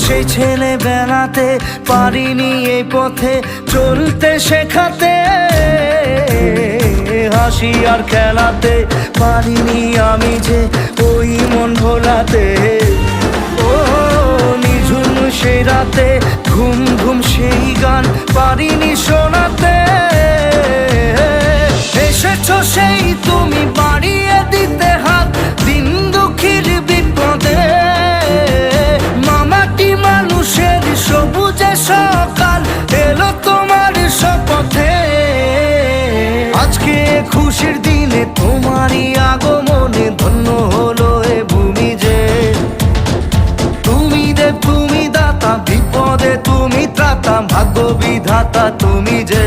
সেই ছেলে বেলাতে পারিনি এই পথে চলতে শেখাতে, হাসি আর খেলাতে পারিনি আমি যে ওই মন ভোলাতে। ও নিঝুম সেই রাতে ঘুম ঘুম সেই গান পারিনি শোনাতে। এসেছো সেই তুমি বাড়িয়ে দিতে হাত দিন দুঃখীর বিপদে। মামাটি মানুষের সবুজে সকাল এলো তোমার শপথে। আজকে খুশির দিনে তোমারই আগমনে ধন্য হলো এ ভূমি যে। তুমি দেব তুমি দাতা, বিপদে তুমি ত্রাতা, ভাগ্য বিধাতা তুমি যে।